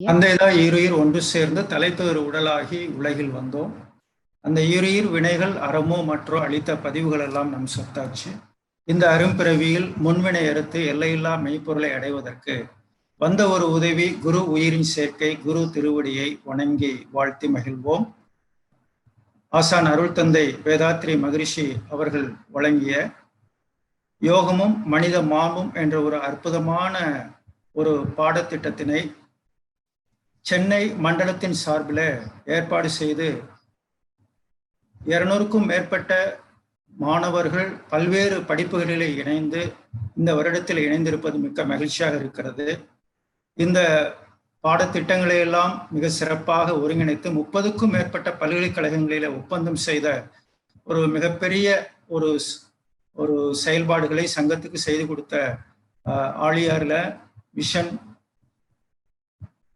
யா. தந்தைதான் ஈருயிர் ஒன்று சேர்ந்து தலைத்தொரு உடலாகி உலகில் வந்தோம். அந்த ஈருயிர் வினைகள் அறமோ மற்றோ அளித்த பதிவுகள் எல்லாம் நம் சொத்தாச்சு. இந்த அரும்பிறவியில் முன்வினை அறுத்து எல்லையில்லா மெய்ப்பொருளை அடைவதற்கு வந்த ஒரு உதவி குரு உயிரின் சேர்க்கை. குரு திருவடியை வணங்கி வாழ்த்தி மகிழ்வோம். ஆசான் அருள் தந்தை வேதாத்ரி மகரிஷி அவர்கள் வழங்கிய யோகமும் மனித மாமும் என்ற ஒரு அற்புதமான ஒரு பாடத்திட்டத்தினை சென்னை மண்டலத்தின் சார்பில் ஏற்பாடு செய்து 200க்கும் மேற்பட்ட மாணவர்கள் பல்வேறு படிப்புகளிலே இணைந்து இந்த வருடத்தில் இணைந்திருப்பது மிக்க மகிழ்ச்சியாக இருக்கிறது. இந்த பாடத்திட்டங்களை எல்லாம் மிக சிறப்பாக ஒருங்கிணைத்து 30க்கும் மேற்பட்ட பல்கலைக்கழகங்களில ஒப்பந்தம் செய்த ஒரு மிகப்பெரிய ஒரு செயல்பாடுகளை சங்கத்துக்கு செய்து கொடுத்த ஆழியாரில் விஷன்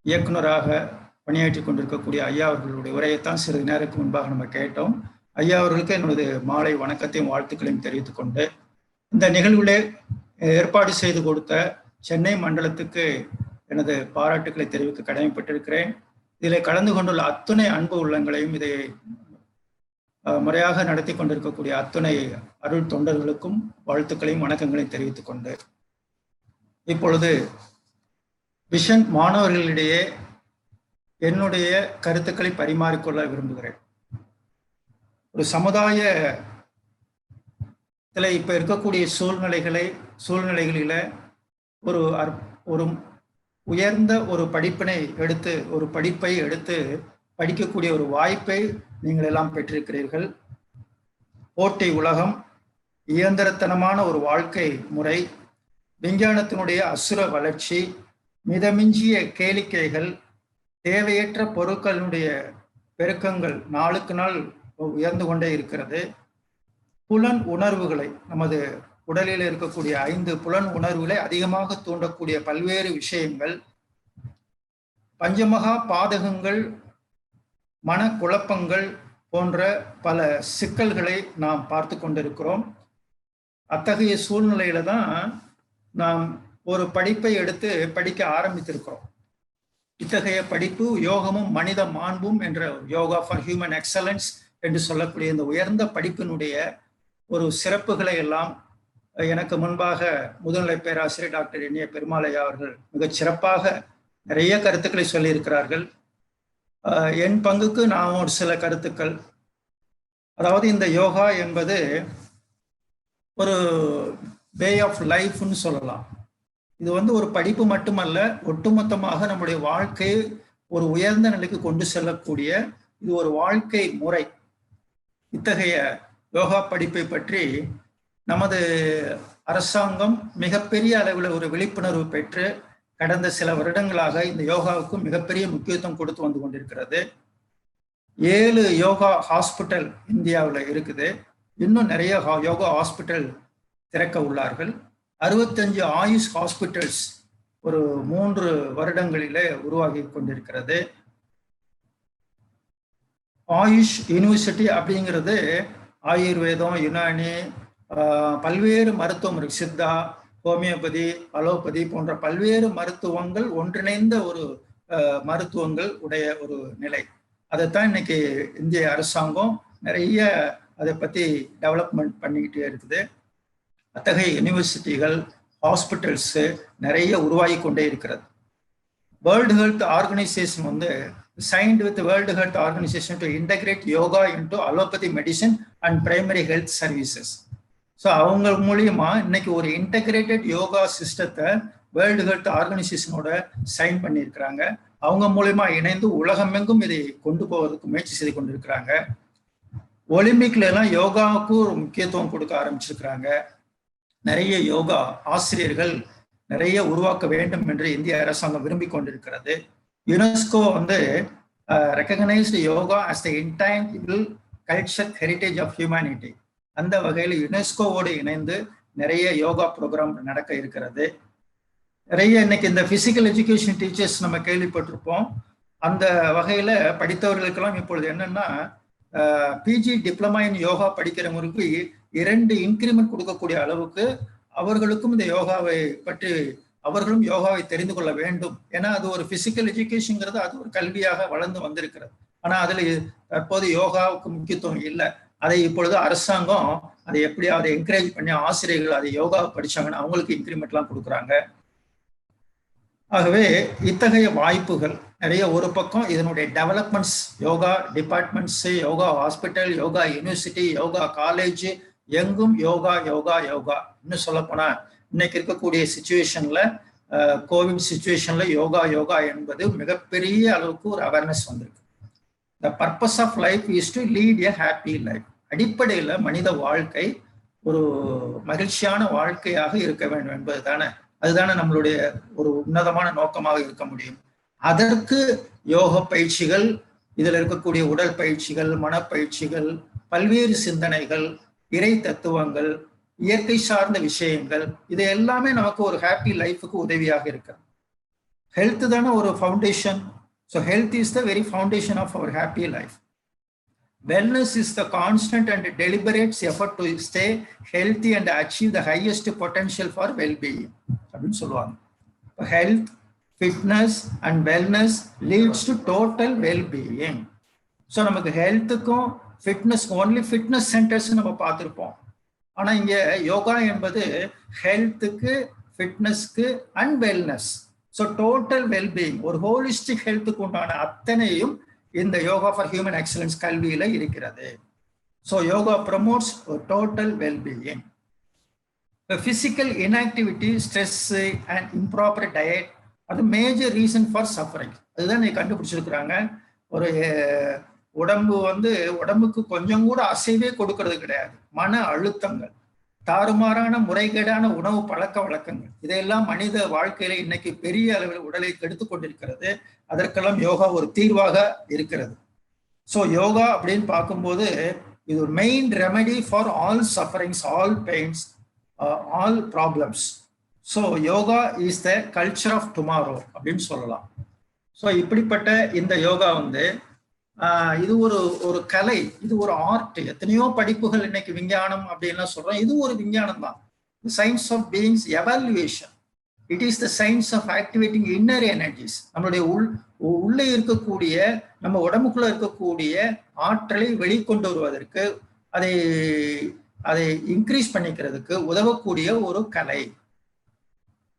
இயக்குநராக பணியாற்றி கொண்டிருக்கக்கூடிய ஐயா அவர்களுடைய உரையைத்தான் சிறிது நேரத்துக்கு முன்பாக நம்ம கேட்டோம். ஐயா அவர்களுக்கு என்னுடைய மாலை வணக்கத்தையும் வாழ்த்துக்களையும் தெரிவித்துக் கொண்டு இந்த நிகழ்வுகளே ஏற்பாடு செய்து கொடுத்த சென்னை மண்டலத்துக்கு எனது பாராட்டுக்களை தெரிவிக்க கடமைப்பட்டிருக்கிறேன். இதில் கலந்து கொண்டுள்ள அத்துணை அன்பு உள்ளங்களையும் இதை முறையாக நடத்தி கொண்டிருக்கக்கூடிய அத்துணை அருள் தொண்டர்களுக்கும் வாழ்த்துக்களையும் வணக்கங்களையும் தெரிவித்துக் கொண்டு இப்பொழுது விஷன் மாணவர்களிடையே என்னுடைய கருத்துக்களை பரிமாறிக்கொள்ள விரும்புகிறேன். ஒரு சமுதாயத்தில் இப்ப இருக்கக்கூடிய சூழ்நிலைகளில ஒரு உயர்ந்த ஒரு படிப்பை எடுத்து படிக்கக்கூடிய ஒரு வாய்ப்பை நீங்கள் எல்லாம் பெற்றிருக்கிறீர்கள். போட்டி உலகம், இயந்திரத்தனமான ஒரு வாழ்க்கை முறை, விஞ்ஞானத்தினுடைய அசுர வளர்ச்சி, மிதமிஞ்சிய கேளிக்கைகள், தேவையற்ற பொருட்களுடைய பெருக்கங்கள் நாளுக்கு நாள் உயர்ந்து கொண்டே இருக்கிறது. புலன் உணர்வுகளை, நமது உடலில் இருக்கக்கூடிய 5 புலன் உணர்வுகளை அதிகமாக தூண்டக்கூடிய பல்வேறு விஷயங்கள், பஞ்சமகா பாதகங்கள், மனக்குழப்பங்கள் போன்ற பல சிக்கல்களை நாம் பார்த்து கொண்டிருக்கிறோம். அத்தகைய சூழ்நிலையில தான் நாம் ஒரு படிப்பை எடுத்து படிக்க ஆரம்பித்திருக்கிறோம். இத்தகைய படிப்பு யோகமும் மனித மாண்பும் என்ற யோகா ஃபார் ஹியூமன் எக்ஸலன்ஸ் என்று சொல்லக்கூடிய இந்த உயர்ந்த படிப்பினுடைய ஒரு சிறப்புகளை எல்லாம் எனக்கு முன்பாக முதுநிலை பேராசிரியர் டாக்டர் என் ஏ பெருமாளையா அவர்கள் மிகச் சிறப்பாக நிறைய கருத்துக்களை சொல்லியிருக்கிறார்கள். என் பங்குக்கு நான் ஒரு சில கருத்துக்கள், அதாவது இந்த யோகா என்பது ஒரு வே ஆஃப் லைஃப்னு சொல்லலாம். இது ஒரு படிப்பு மட்டுமல்ல, ஒட்டுமொத்தமாக நம்முடைய வாழ்க்கையை ஒரு உயர்ந்த நிலைக்கு கொண்டு செல்லக்கூடிய இது ஒரு வாழ்க்கை முறை. இத்தகைய யோகா படிப்பை பற்றி நமது அரசாங்கம் மிகப்பெரிய அளவில் ஒரு விழிப்புணர்வு பெற்று கடந்த சில வருடங்களாக இந்த யோகாவுக்கு மிகப்பெரிய முக்கியத்துவம் கொடுத்து வந்து கொண்டிருக்கிறது. 7 யோகா ஹாஸ்பிட்டல் இந்தியாவில் இருக்குது. இன்னும் நிறைய யோகா ஹாஸ்பிட்டல் திறக்க உள்ளார்கள். 65 ஆயுஷ் ஹாஸ்பிட்டல்ஸ் ஒரு 3 வருடங்களிலே உருவாகி கொண்டிருக்கிறது. ஆயுஷ் யூனிவர்சிட்டி அப்படிங்கிறது ஆயுர்வேதம், யுனானி, பல்வேறு மருத்துவம் இருக்கு, சித்தா, ஹோமியோபதி, அலோபதி போன்ற பல்வேறு மருத்துவங்கள் ஒன்றிணைந்த ஒரு மருத்துவங்கள் உடைய ஒரு நிலை. அதைத்தான் இன்னைக்கு இந்திய அரசாங்கம் நிறைய அதை பத்தி டெவலப்மெண்ட் பண்ணிக்கிட்டே இருக்குது. அத்தகைய யூனிவர்சிட்டிகள், ஹாஸ்பிட்டல்ஸ் நிறைய உருவாகி கொண்டே இருக்கிறது. World health organisation signed with the World Health Organization to integrate yoga into allopathy medicine and primary health services. So அவங்க மூலியமா இன்னைக்கு ஒரு இன்டகிரேட்டட் யோகா சிஸ்டத்தை வேர்ல்டு ஹெல்த் ஆர்கனைசேஷனோட சைன் பண்ணியிருக்கிறாங்க. அவங்க மூலியமா இணைந்து உலகமெங்கும் இதை கொண்டு போவதற்கு முயற்சி செய்து கொண்டிருக்கிறாங்க. ஒலிம்பிக்ல எல்லாம் யோகாவுக்கு ஒரு முக்கியத்துவம் கொடுக்க ஆரம்பிச்சிருக்கிறாங்க. நிறைய யோகா ஆசிரியர்கள் நிறைய உருவாக்க வேண்டும் என்று இந்திய அரசாங்கம் விரும்பி கொண்டிருக்கிறது. UNESCO recognised yoga as the intangible culture heritage of humanity. அந்த வகையில் யுனெஸ்கோவோடு இணைந்து நிறைய யோகா ப்ரோக்ராம் நடக்க இருக்கிறது. நிறைய இன்னைக்கு இந்த பிசிக்கல் எஜுகேஷன் டீச்சர்ஸ் நம்ம கேள்விப்பட்டிருப்போம். அந்த வகையில படித்தவர்களுக்கெல்லாம் இப்பொழுது என்னன்னா பிஜி டிப்ளமா இன் யோகா படிக்கிறவங்களுக்கு 2 இன்கிரிமெண்ட் கொடுக்கக்கூடிய அளவுக்கு அவர்களுக்கும் இந்த யோகாவை பற்றி அவர்களும் யோகாவை தெரிந்து கொள்ள வேண்டும். ஏன்னா அது ஒரு பிசிக்கல் எஜுகேஷன்ங்கிறது அது ஒரு கல்வியாக வளர்ந்து வந்திருக்கிறது. ஆனா அதுல தற்போது யோகாவுக்கு முக்கியத்துவம் இல்லை. அதை இப்பொழுது அரசாங்கம் அதை எப்படியாவது என்கரேஜ் பண்ணி ஆசிரியர்கள் அதை யோகா படிச்சாங்கன்னா அவங்களுக்கு இன்க்ரிமெண்ட்லாம் கொடுக்குறாங்க. ஆகவே இத்தகைய வாய்ப்புகள் நிறைய. ஒரு பக்கம் இதனுடைய developments, yoga departments, yoga hospital, yoga university, yoga college, எங்கும் யோகா யோகா யோகா. இன்னும் சொல்ல போனா இன்னைக்கு இருக்கக்கூடிய சிச்சுவேஷன்ல, கோவிட் சிச்சுவேஷன்ல யோகா யோகா என்பது மிகப்பெரிய அளவுக்கு ஒரு அவேர்னஸ் வந்திருக்கு. The purpose of life is to lead a happy life. அடிப்படையில் மனித வாழ்க்கை ஒரு மகிழ்ச்சியான வாழ்க்கையாக இருக்க வேண்டும் என்பது தானே, அதுதானே நம்மளுடைய ஒரு உன்னதமான நோக்கமாக இருக்க முடியும். அதற்கு யோக பயிற்சிகள், இதில் இருக்கக்கூடிய உடல் பயிற்சிகள், மனப்பயிற்சிகள், பல்வேறு சிந்தனைகள், இறை தத்துவங்கள், இயற்கை சார்ந்த விஷயங்கள், இது எல்லாமே நமக்கு ஒரு ஹாப்பி லைஃபுக்கு உதவியாக இருக்கு. ஹெல்த் தானே ஒரு foundation. So health is the very foundation of our happy life. Wellness is the constant and deliberate effort to stay healthy and achieve the highest potential for well-being. அப்படின்னு சொல்லுவாங்க. Health, fitness and wellness leads to total well-being. So நமக்கு ஹெல்த்துக்கும் ஃபிட்னஸ்க்கும் only fitness centres நம்ம பார்த்துருப்போம். ஆனால் இங்கே யோகா என்பது ஹெல்த்துக்கு, ஃபிட்னஸ்க்கு and wellness. So total wellbeing, ஒரு ஹோலிஸ்டிக் ஹெல்த்துக்கு உண்டான அத்தனையும் இந்த யோகா ஃபார் ஹியூமன் எக்ஸலன்ஸ் கல்வியில இருக்கிறது. So yoga promotes total wellbeing. Physical inactivity, stress and improper diet அது மேஜர் ரீசன் ஃபார் சஃபரிங். அதுதான் நீ கண்டுபிடிச்சிருக்கிறாங்க. ஒரு உடம்புக்கு கொஞ்சம் கூட அசைவே கொடுக்கறது கிடையாது. மன அழுத்தங்கள், தாறுமாறான முறைகேடான உணவு பழக்க வழக்கங்கள், இதையெல்லாம் மனித வாழ்க்கையில இன்னைக்கு பெரிய அளவில் உடலை கெடுத்து கொண்டிருக்கிறது. அதற்கெல்லாம் யோகா ஒரு தீர்வாக இருக்கிறது. ஸோ யோகா அப்படின்னு பார்க்கும்போது இது ஒரு main remedy for all sufferings, all pains, all problems. So yoga is the culture of tomorrow அப்படின்னு சொல்லலாம். ஸோ இப்படிப்பட்ட இந்த யோகா இது ஒரு கலை, இது ஒரு ஆர்ட். எத்தனையோ படிப்புகள் இன்னைக்கு விஞ்ஞானம் அப்படின்லாம் சொல்றோம். இது ஒரு விஞ்ஞானம் தான். Science of beings evaluation. It is the science of activating inner energies. நம்மளுடைய உள்ளே இருக்கக்கூடிய, நம்ம உடம்புக்குள்ள இருக்கக்கூடிய ஆற்றலை வெளிக்கொண்டு வருவதற்கு, அதை இன்க்ரீஸ் பண்ணிக்கிறதுக்கு உதவக்கூடிய ஒரு கலை.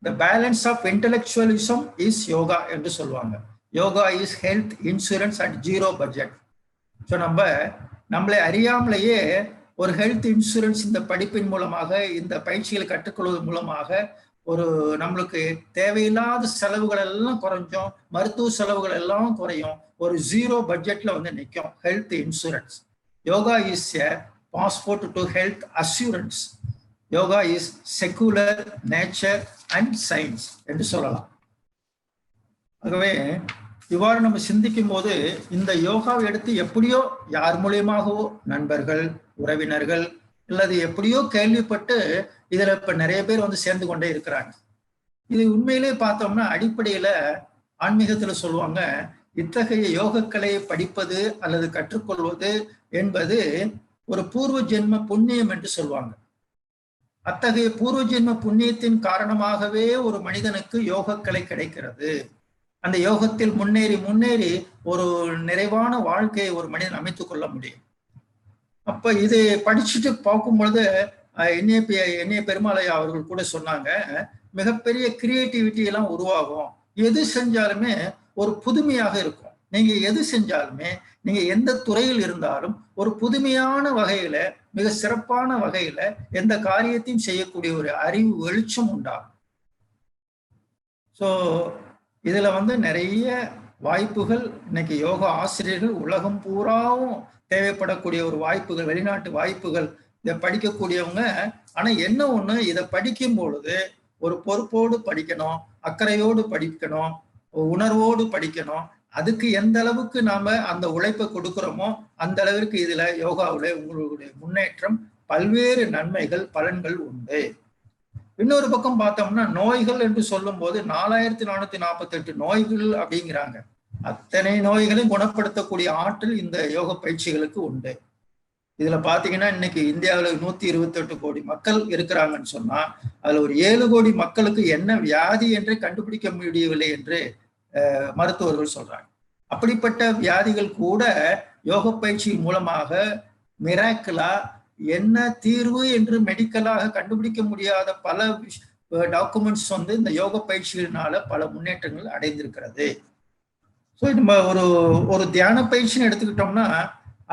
The balance of intellectualism is yoga என்று சொல்லுவாங்க. Yoga is health insurance and zero budget. So நம்மளை அறியாமலேயே ஒரு ஹெல்த் இன்சூரன்ஸ் இந்த படிப்பின் மூலமாக, இந்த பயிற்சிகளை கற்றுக்கொள்வதன் மூலமாக நம்மளுக்கு தேவையில்லாத செலவுகள் எல்லாம் குறைஞ்சோம், மருத்துவ செலவுகள் எல்லாம் குறையும், ஒரு ஜீரோ பட்ஜெட்ல நிற்கும் health insurance. Yoga is a passport to health assurance. Yoga is secular, nature and science என்று சொல்லலாம். ஆகவே இவ்வாறு நம்ம சிந்திக்கும் போது இந்த யோகாவை எடுத்து எப்படியோ யார் மூலியமாகவோ, நண்பர்கள், உறவினர்கள், அல்லது எப்படியோ கேள்விப்பட்டு இதுல இப்ப நிறைய பேர் சேர்ந்து கொண்டே இருக்கிறாங்க. இது உண்மையிலே பார்த்தோம்னா அடிப்படையில ஆன்மீகத்துல சொல்லுவாங்க, இத்தகைய யோகக்கலையை படிப்பது அல்லது கற்றுக்கொள்வது என்பது ஒரு பூர்வ ஜென்ம புண்ணியம் என்று சொல்லுவாங்க. அத்தகைய பூர்வ ஜென்ம புண்ணியத்தின் காரணமாகவே ஒரு மனிதனுக்கு யோகக்கலை கிடைக்கிறது. அந்த யோகத்தில் முன்னேறி ஒரு நிறைவான வாழ்க்கையை ஒரு மனிதன் அமைத்துக் கொள்ள முடியும். அப்ப இது படிச்சுட்டு பார்க்கும் பொழுது என்ஏ பெருமாளையா அவர்கள் கூட சொன்னாங்க, மிகப்பெரிய கிரியேட்டிவிட்டி எல்லாம் உருவாகும். எது செஞ்சாலுமே ஒரு புதுமையாக இருக்கும். நீங்க எது செஞ்சாலுமே, நீங்க எந்த துறையில் இருந்தாலும் ஒரு புதுமையான வகையில, மிக சிறப்பான வகையில எந்த காரியத்தையும் செய்யக்கூடிய ஒரு அறிவு வெளிச்சம் உண்டாகும். ஸோ இதுல நிறைய வாய்ப்புகள் இன்னைக்கு யோகா ஆசிரியர்கள் உலகம் பூராவும் தேவைப்படக்கூடிய ஒரு வாய்ப்புகள், வெளிநாட்டு வாய்ப்புகள். இதை படிக்கக்கூடியவங்க, ஆனா என்ன ஒண்ணு, இதை படிக்கும் பொழுது ஒரு பொறுப்போடு படிக்கணும், அக்கறையோடு படிக்கணும், உணர்வோடு படிக்கணும். அதுக்கு எந்த அளவுக்கு நாம அந்த உழைப்பை கொடுக்கிறோமோ அந்த அளவிற்கு இதுல யோகாவுல உங்களுடைய முன்னேற்றம், பல்வேறு நன்மைகள், பலன்கள் உண்டு. இன்னொரு பக்கம் பார்த்தோம்னா நோய்கள் என்று சொல்லும் போது 4448 நோய்கள் அப்படிங்கிறாங்க. அத்தனை நோய்களையும் குணப்படுத்தக்கூடிய ஆற்றல் இந்த யோக பயிற்சிகளுக்கு உண்டு. இதுல பாத்தீங்கன்னா இன்னைக்கு இந்தியாவில 128 கோடி மக்கள் இருக்கிறாங்கன்னு சொன்னா அதுல ஒரு 7 கோடி மக்களுக்கு என்ன வியாதி என்று கண்டுபிடிக்க முடியவில்லை என்று மருத்துவர்கள் சொல்றாங்க. அப்படிப்பட்ட வியாதிகள் கூட யோக பயிற்சி மூலமாக மிராக்கிளா என்ன தீர்வு என்று மெடிக்கலாக கண்டுபிடிக்க முடியாத பல டாக்குமெண்ட்ஸ் இந்த யோக பயிற்சியினால பல முன்னேற்றங்கள் அடைந்திருக்கிறது. ஸோ நம்ம ஒரு தியான பயிற்சின்னு எடுத்துக்கிட்டோம்னா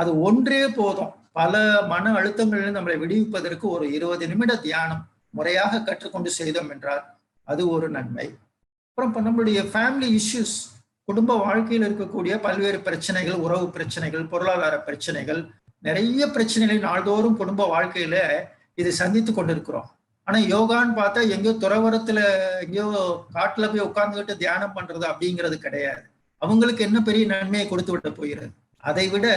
அது ஒன்றே போதும். பல மன அழுத்தங்களிலிருந்து நம்மளை விடுவிப்பதற்கு ஒரு 20 நிமிட தியானம் முறையாக கற்றுக்கொண்டு செய்தோம் என்றால் அது ஒரு நன்மை. அப்புறம் நம்மளுடைய ஃபேமிலி இஷ்யூஸ், குடும்ப வாழ்க்கையில் இருக்கக்கூடிய பல்வேறு பிரச்சனைகள், உறவு பிரச்சனைகள், பொருளாதார பிரச்சனைகள், நிறைய பிரச்சனைகளை நாள்தோறும் குடும்ப வாழ்க்கையில இது சந்தித்து கொண்டிருக்கிறோம். ஆனா யோகான்னு பார்த்தா எங்கேயோ துறவரத்துல எங்கேயோ காட்டுல போய் உட்கார்ந்துகிட்டு தியானம் பண்றது அப்படிங்கிறது கிடையாது. அவங்களுக்கு என்ன பெரிய நன்மையை கொடுத்து விட போகிறது? அதை விட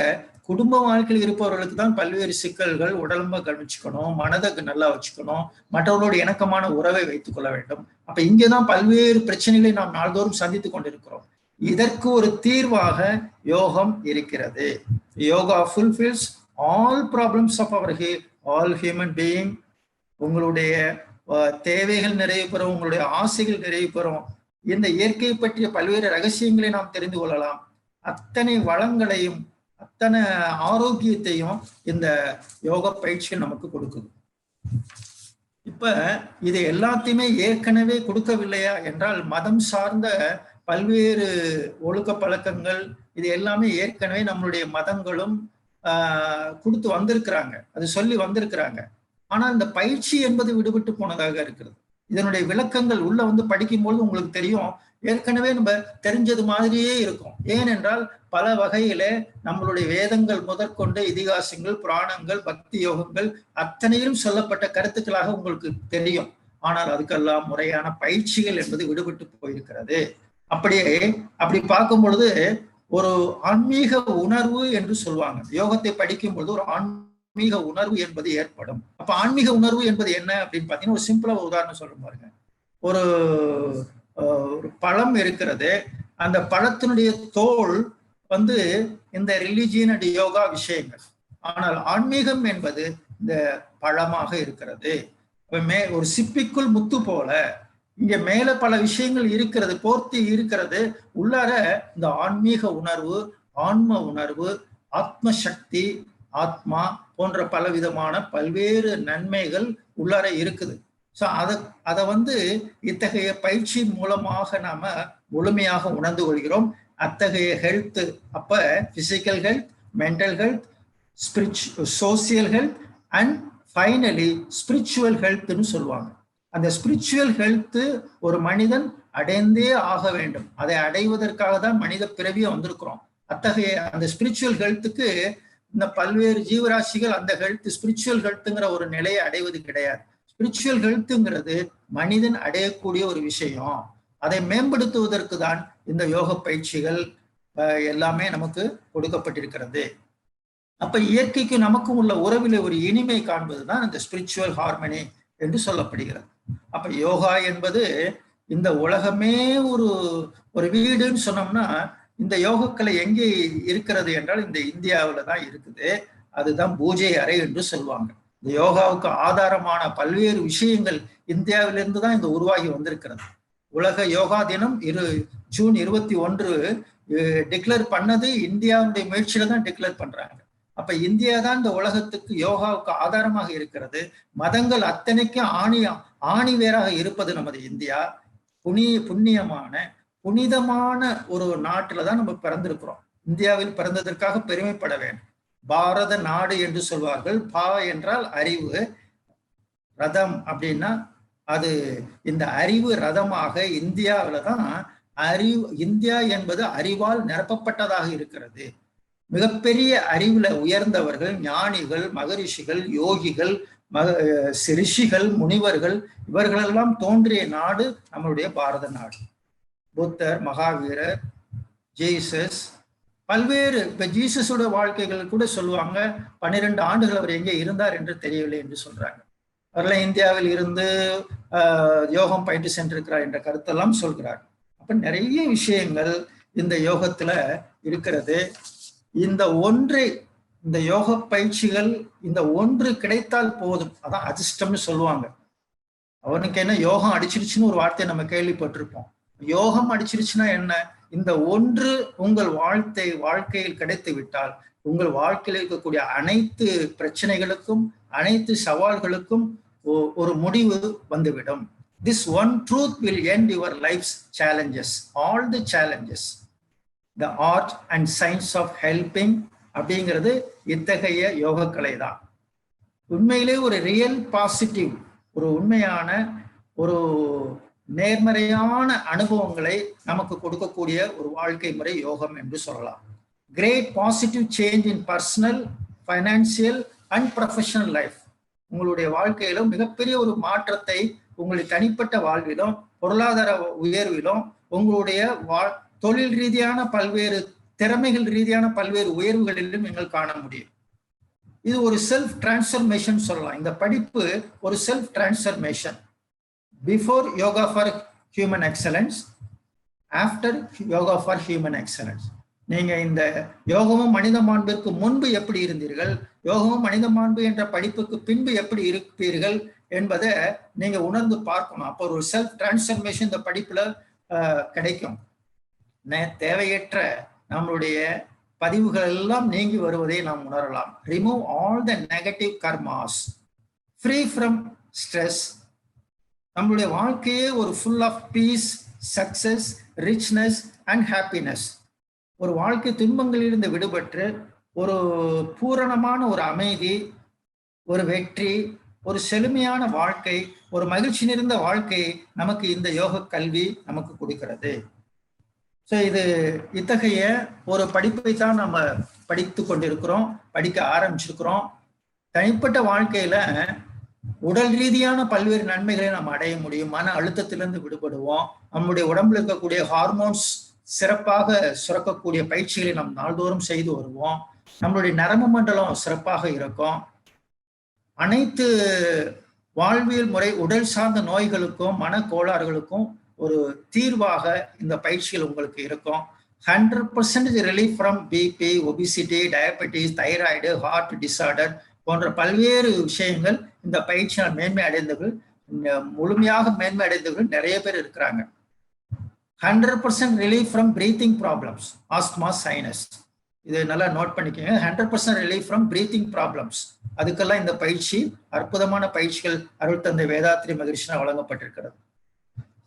குடும்ப வாழ்க்கையில் இருப்பவர்களுக்கு தான் பல்வேறு சிக்கல்கள், உடம்பை கவனிச்சுக்கணும், மனதை நல்லா வச்சுக்கணும், மற்றவர்களோடு இணக்கமான உறவை வைத்துக் கொள்ள வேண்டும். அப்ப இங்கேதான் பல்வேறு பிரச்சனைகளை நாம் நாள்தோறும் சந்தித்துக் கொண்டிருக்கிறோம். இதற்கு ஒரு தீர்வாக யோகம் இருக்கிறது. Yoga fulfils all problems of our all human being. உங்களுடைய தேவைகள் நிறைவு பெறும், உங்களுடைய ஆசைகள் நிறைவு பெறும். இந்த இயற்கையை பற்றிய பல்வேறு ரகசியங்களை நாம் தெரிந்து கொள்ளலாம். அத்தனை வளங்களையும் அத்தனை ஆரோக்கியத்தையும் இந்த யோக பயிற்சி நமக்கு கொடுக்குது. இப்ப இது எல்லாத்தையுமே ஏற்கனவே கொடுக்கவில்லையா என்றால் மதம் சார்ந்த பல்வேறு ஒழுக்க பழக்கங்கள் இது எல்லாமே ஏற்கனவே நம்மளுடைய மதங்களும் கொடுத்து வந்திருக்கிறாங்க, அது சொல்லி வந்திருக்கிறாங்க. ஆனால் இந்த பயிற்சி என்பது விடுபட்டு போனதாக இருக்கிறது. இதனுடைய விளக்கங்கள் உள்ள படிக்கும்போது உங்களுக்கு தெரியும், ஏற்கனவே நம்ம தெரிஞ்சது மாதிரியே இருக்கும். ஏனென்றால் பல வகையில நம்மளுடைய வேதங்கள் முதற்கொண்டு இதிகாசங்கள், புராணங்கள், பக்தி யோகங்கள் அத்தனையிலும் சொல்லப்பட்ட கருத்துக்களாக உங்களுக்கு தெரியும். ஆனால் அதுக்கெல்லாம் முறையான பயிற்சிகள் என்பது விடுபட்டு போயிருக்கிறது. அப்படி பார்க்கும் பொழுது ஒரு ஆன்மீக உணர்வு என்று சொல்லுவாங்க. யோகத்தை படிக்கும் பொழுது ஒரு ஆன்மீக உணர்வு என்பது ஏற்படும். அப்ப ஆன்மீக உணர்வு என்பது என்ன அப்படின்னு பாத்தீங்கன்னா, ஒரு சிம்பிளா உதாரணம் சொல்ல பாருங்க. ஒரு பழம் இருக்கிறது, அந்த பழத்தினுடைய தோல் இந்த ரிலிஜியன் அண்ட் யோகா விஷயங்கள். ஆனால் ஆன்மீகம் என்பது இந்த பழமாக இருக்கிறது. ஒரு சிப்பிக்குள் முத்து போல இங்க மேல பல விஷயங்கள் இருக்கிறது, போர்த்தி இருக்கிறது. உள்ளார இந்த ஆன்மீக உணர்வு, ஆன்ம உணர்வு, ஆத்ம சக்தி, ஆத்மா போன்ற பல விதமான பல்வேறு நன்மைகள் உள்ளார இருக்குது. ஸோ அதை இத்தகைய பயிற்சி மூலமாக நாம முழுமையாக உணர்ந்து கொள்கிறோம். அத்தகைய ஹெல்த், அப்ப physical health, mental health, social health and finally spiritual ஹெல்த்னு சொல்லுவாங்க. அந்த ஸ்பிரிச்சுவல் ஹெல்த் ஒரு மனிதன் அடைந்தே ஆக வேண்டும். அதை அடைவதற்காக தான் மனித பிறவியை வந்திருக்கிறோம். அத்தகைய அந்த ஸ்பிரிச்சுவல் ஹெல்த்துக்கு இந்த பல்வேறு ஜீவராசிகள் அந்த ஹெல்த் ஸ்பிரிச்சுவல் ஹெல்த்துங்கிற ஒரு நிலையை அடைவது கிடையாது. ஸ்பிரிச்சுவல் ஹெல்த்துங்கிறது மனிதன் அடையக்கூடிய ஒரு விஷயம். அதை மேம்படுத்துவதற்கு தான் இந்த யோக பயிற்சிகள் எல்லாமே நமக்கு கொடுக்கப்பட்டிருக்கிறது. அப்ப இயற்கைக்கு நமக்கும் உள்ள உறவிலே ஒரு இனிமை காண்பதுதான் இந்த ஸ்பிரிச்சுவல் ஹார்மனி என்று சொல்லப்படுகிறது. அப்ப யோகா என்பது இந்த உலகமே ஒரு வீடுன்னு சொன்னோம்னா, இந்த யோகக்கலை எங்கே இருக்கிறது என்றால் இந்த இந்தியாவில தான் இருக்குது. அதுதான் பூஜை அறை என்று சொல்லுவாங்க. இந்த யோகாவுக்கு ஆதாரமான பல்வேறு விஷயங்கள் இந்தியாவிலிருந்து தான் இந்த உருவாகி வந்திருக்கிறது. உலக யோகா தினம் ஜூன் 21 டிக்ளேர் பண்ணது இந்தியாவுடைய முயற்சியில தான் டிக்ளேர் பண்றாங்க. அப்ப இந்தியா தான் இந்த உலகத்துக்கு யோகாவுக்கு ஆதாரமாக இருக்கிறது. மதங்கள் அத்தனைக்கும் ஆணி வேறாக இருப்பது நமது இந்தியா. புனிதமான ஒரு நாட்டுல தான் நம்ம பிறந்திருக்கிறோம். இந்தியாவில் பிறந்ததற்காக பெருமைப்பட வேண்டும். பாரத நாடு என்று சொல்வார்கள். பா என்றால் அறிவு, ரதம் அப்படின்னா அது இந்த அறிவு ரதமாக இந்தியாவில தான் இந்தியா என்பது அறிவால் நிரப்பப்பட்டதாக இருக்கிறது. மிகப்பெரிய அறிவுல உயர்ந்தவர்கள், ஞானிகள், மகரிஷிகள், யோகிகள், ரிஷிகள், முனிவர்கள் இவர்களெல்லாம் தோன்றிய நாடு நம்மளுடைய பாரத நாடு. புத்தர், மகாவீரர், ஜீசஸ், பல்வேறு இப்ப ஜீசஸோட வாழ்க்கைகள் கூட சொல்லுவாங்க 12 ஆண்டுகள் அவர் எங்கே இருந்தார் என்று தெரியவில்லை என்று சொல்றாங்க. அவரெல்லாம் இந்தியாவில் இருந்து யோகம் பயிற்சி சென்றிருக்கிறார் என்ற கருத்தெல்லாம் சொல்கிறார். அப்ப நிறைய விஷயங்கள் இந்த யோகத்துல இருக்கிறது. இந்த ஒன்றை இந்த யோக பயிற்சிகள் இந்த ஒன்று கிடைத்தால் போதும். அதான் அதிர்ஷ்டம்னு சொல்லுவாங்க. அவனுக்கு என்ன யோகம் அடிச்சிருச்சுன்னு ஒரு வார்த்தையை நம்ம கேள்விப்பட்டிருப்போம். யோகம் அடிச்சிருச்சுன்னா என்ன? இந்த ஒன்று உங்கள் வாழ்க்கையில் கிடைத்து விட்டால் உங்கள் வாழ்க்கையில் இருக்கக்கூடிய அனைத்து பிரச்சனைகளுக்கும் அனைத்து சவால்களுக்கும் ஒரு முடிவு வந்துவிடும். This one truth will end your life's challenges, all the challenges. The art and science of helping அப்படிங்கிறது இத்தகைய யோக கலை தான். உண்மையிலே ஒரு ரியல் பாசிட்டிவ், ஒரு உண்மையான ஒரு நேர்மறையான அனுபவங்களை நமக்கு கொடுக்கக்கூடிய ஒரு வாழ்க்கை முறை யோகம் என்று சொல்லலாம். Great positive change in personal, financial and professional life. உங்களுடைய வாழ்க்கையிலும் மிகப்பெரிய ஒரு மாற்றத்தை உங்களுடைய தனிப்பட்ட வாழ்விலும் பொருளாதார உயர்விலும் உங்களுடைய தொழில் ரீதியான பல்வேறு திறமைகள் ரீதியான பல்வேறு உயர்வுகளிலும் நீங்கள் காண முடியும். இது ஒரு செல்ஃப் டிரான்ஸ்ஃபர்மேஷன் சொல்லலாம். இந்த படிப்பு ஒரு self transformation. Before yoga for human excellence, after yoga for human excellence. நீங்க இந்த யோகமும் மனித மாண்பிற்கு முன்பு எப்படி இருந்தீர்கள், யோகமும் மனித மாண்பு என்ற படிப்புக்கு பின்பு எப்படி இருப்பீர்கள் என்பதை நீங்க உணர்ந்து பார்க்கணும். அப்போ ஒரு செல்ஃப் டிரான்ஸ்ஃபர்மேஷன் இந்த படிப்புல கிடைக்கும். தேவையற்ற நம்மளுடைய பதிவுகள் எல்லாம் நீங்கி வருவதை நாம் உணரலாம். Remove all the negative karmas, free from stress. நம்மளுடைய வாழ்க்கையே ஒரு full of peace, success, richness and happiness. ஒரு வாழ்க்கை துன்பங்களிலிருந்து விடுபட்டு ஒரு பூரணமான ஒரு அமைதி, ஒரு வெற்றி, ஒரு செழுமையான வாழ்க்கை, ஒரு மகிழ்ச்சி நிறைந்த வாழ்க்கை நமக்கு இந்த யோக கல்வி நமக்கு கொடுக்கிறது. ஸோ இது இத்தகைய ஒரு படிப்பை தான் நம்ம படித்து கொண்டிருக்கிறோம், படிக்க ஆரம்பிச்சிருக்கிறோம். தனிப்பட்ட வாழ்க்கையில உடல் ரீதியான பல்வேறு நன்மைகளை நம்ம அடைய முடியும். மன அழுத்தத்திலிருந்து விடுபடுவோம். நம்முடைய உடம்புல இருக்கக்கூடிய ஹார்மோன்ஸ் சிறப்பாக சுரக்கக்கூடிய பயிற்சிகளை நாம் நாள்தோறும் செய்து வருவோம். நம்மளுடைய நரம்பு மண்டலம் சிறப்பாக இருக்கும். அனைத்து வாழ்வியல் முறை உடல் சார்ந்த நோய்களுக்கும் மன கோளாறுகளுக்கும் ஒரு தீர்வாக இந்த பயிற்சிகள் உங்களுக்கு இருக்கும். 100% relief from BP, obesity, diabetes, thyroid, heart disorder போன்ற பல்வேறு விஷயங்கள் இந்த பயிற்சியால் மேன்மை அடைந்தவர்கள், முழுமையாக மேன்மை அடைந்தவர்கள் நிறைய பேர் இருக்கிறாங்க. 100% relief from breathing problems, asthma, sinus. இதை நல்லா நோட் பண்ணிக்கோங்க. 100% ரிலீஃப் ஃப்ரம் பிரீத்திங் ப்ராப்ளம்ஸ். அதுக்கெல்லாம் இந்த பயிற்சி, அற்புதமான பயிற்சிகள் அருள் தந்தை வேதாத்ரி மகரிஷினால் வழங்கப்பட்டிருக்கிறது.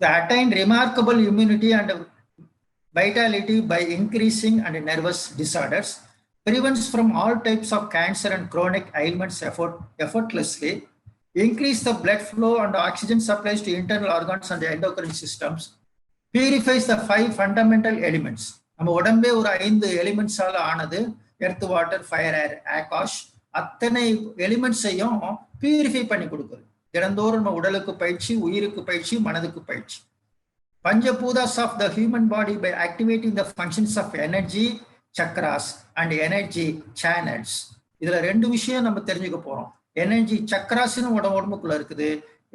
They attain remarkable immunity and vitality by increasing and nervous disorders, prevents from all types of cancer and chronic ailments effortlessly, increase the blood flow and oxygen supplies to internal organs and the endocrine systems, purifies the 5 fundamental elements. நம்ம உடம்பே ஒரு 5 எலிமெண்ட்ஸால ஆனது. Earth, water, fire, ஏர், ஆகாஷ். அத்தனை எலிமெண்ட்ஸையும் purify பண்ணி கொடுக்குது. தினந்தோறும் நம்ம உடலுக்கு பயிற்சி, உயிருக்கு பயிற்சி, மனதுக்கு பயிற்சி. பஞ்சபூதாஸ் of the human body by activating the functions of energy chakras and energy channels. இதுல 2 விஷயம் நம்ம தெரிஞ்சுக்க போறோம். எனர்ஜி சக்ராஸ்ன்னு உடம்புக்குள்ள இருக்குது,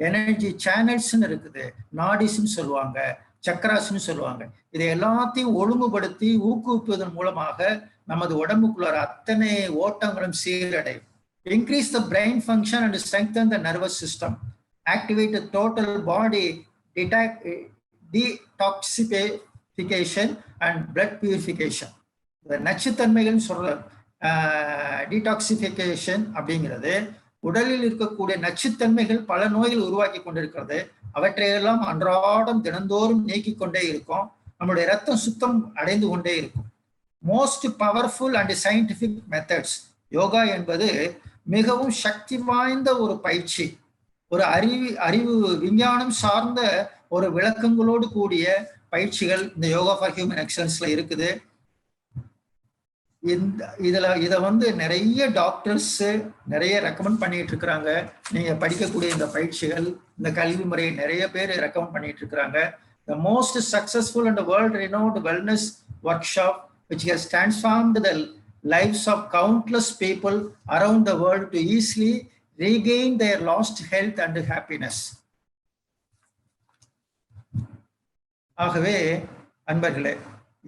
எனர்ஜி சேனல்ஸ்ன்னு இருக்குது, நாடிஸ்ன்னு சொல்லுவாங்க, சக்கராஸ்ன்னு சொல்லுவாங்க. இதை எல்லாத்தையும் ஒழுங்குபடுத்தி ஊக்குவிப்பதன் மூலமாக நமது உடம்புக்குள்ள அத்தனை ஓட்டங்களும் சீரடையும். Increase the brain function and strengthen the nervous system. Activate the total body detoxification and blood purification. The நச்சுத்தன்மைகள் சொல்ற டீடாக்சிஃபிகேஷன் அப்படிங்கிறது உடலில் இருக்கக்கூடிய நச்சுத்தன்மைகள் பல நோய்கள் உருவாக்கி கொண்டிருக்கிறது. அவற்றையெல்லாம் அன்றாடம் தினந்தோறும் நீக்கிக் கொண்டே இருக்கும். நம்மளுடைய ரத்தம் சுத்தம் அடைந்து கொண்டே இருக்கும். Most powerful and scientific methods. Yoga என்பது மிகவும் சக்தி வாய்ந்த ஒரு பயிற்சி, ஒரு அறிவு விஞ்ஞானம் சார்ந்த ஒரு விளக்கங்களோடு கூடிய பயிற்சிகள் இந்த யோகா ஃபார் ஹியூமன் எக்ஸலன்ஸ்ல இருக்குது. இதை நிறைய டாக்டர்ஸ் நிறைய ரெக்கமெண்ட் பண்ணிட்டு இருக்கிறாங்க. நீங்க படிக்கக்கூடிய இந்த பயிற்சிகள், இந்த கல்வி முறையை நிறைய பேர் ரெக்கமெண்ட் பண்ணிட்டு இருக்கிறாங்க. The most successful and world renowned wellness workshop which has transformed the lives of countless people around the world to easily regain their lost health and happiness. ஆகவே அன்பர்களே,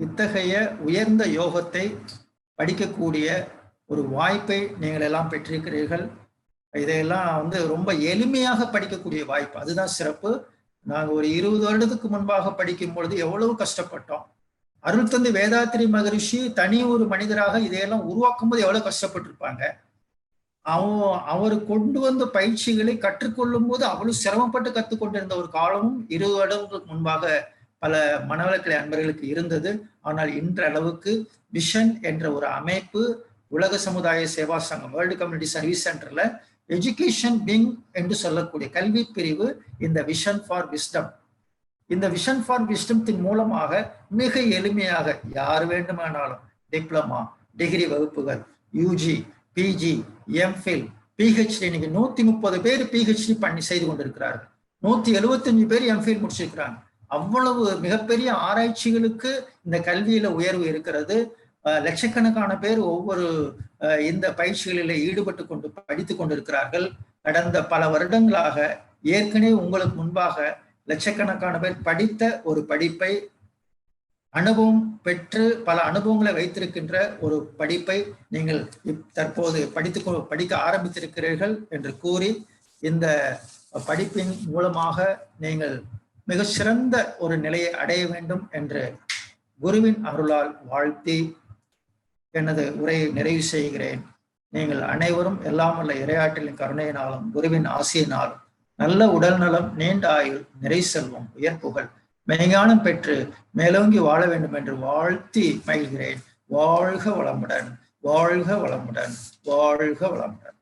இத்தகைய உயர்ந்த யோகத்தை படிக்கக்கூடிய ஒரு வாய்ப்பை நீங்கள் எல்லாம் பெற்றிருக்கிறீர்கள். இதையெல்லாம் ரொம்ப எளிமையாக படிக்கக்கூடிய வாய்ப்பு. அதுதான் சிறப்பு. நாங்க ஒரு 20 வருடத்துக்கு முன்பாக படிக்கும் பொழுது எவ்வளவு கஷ்டப்பட்டோம். அருள் தந்தை வேதாத்திரி மகரிஷி தனி ஒரு மனிதராக இதையெல்லாம் உருவாக்கும் போது எவ்வளவு கஷ்டப்பட்டிருப்பாங்க. அவர் கொண்டு வந்த பயிற்சிகளை கற்றுக்கொள்ளும் போது அவ்வளவு சிரமப்பட்டு கற்றுக்கொண்டிருந்த ஒரு காலமும் 20 வருடங்களுக்கு முன்பாக பல மனவளக்கலை அன்பர்களுக்கு இருந்தது. ஆனால் இன்றளவுக்கு விஷன் என்ற ஒரு அமைப்பு உலக சமுதாய சேவா சங்கம் வேர்ல்டு கம்யூனிட்டி சர்வீஸ் சென்டர்ல எஜுகேஷன் விங் என்று சொல்லக்கூடிய கல்வி பிரிவு இந்த விஷன் ஃபார் விஸ்டம், இந்த விஷன் ஃபார் விஸ்டத்தின் மூலமாக மிக எளிமையாக யார் வேண்டுமானாலும் டிப்ளமா, டிகிரி வகுப்புகள், யூஜி, பிஜி, எம்ஃபில், பிஹெச்டி, இன்னைக்கு 130 பேர் பிஹெச்டி செய்து கொண்டிருக்கிறார்கள். 175 பேர் எம்ஃபில் முடிச்சிருக்கிறாங்க. அவ்வளவு மிகப்பெரிய ஆராய்ச்சிகளுக்கு இந்த கல்வியில உயர்வு இருக்கிறது. லட்சக்கணக்கான பேர் ஒவ்வொரு இந்த பயிற்சிகளில் ஈடுபட்டு கொண்டு படித்துக் கொண்டிருக்கிறார்கள். கடந்த பல வருடங்களாக ஏற்கனவே உங்களுக்கு முன்பாக லட்சக்கணக்கான பேர் படித்த ஒரு படிப்பை, அனுபவம் பெற்று பல அனுபவங்களை வைத்திருக்கின்ற ஒரு படிப்பை நீங்கள் தற்போது படிக்க ஆரம்பித்திருக்கிறீர்கள் என்று கூறி, இந்த படிப்பின் மூலமாக நீங்கள் மிக சிறந்த ஒரு நிலையை அடைய வேண்டும் என்று குருவின் அருளால் வாழ்த்தி எனது உரையை நிறைவு செய்கிறேன். நீங்கள் அனைவரும் எல்லாம் வல்ல இறையாற்றலின் கருணையினாலும் குருவின் ஆசையினாலும் நல்ல உடல் நலம், நீண்ட ஆயுள், நிறை செல்வம், உயர்ப்புகள், மெய்ஞானம் பெற்று மேலோங்கி வாழ வேண்டும் என்று வாழ்த்தி மகிழ்கிறேன். வாழ்க வளமுடன், வாழ்க வளமுடன், வாழ்க வளமுடன்.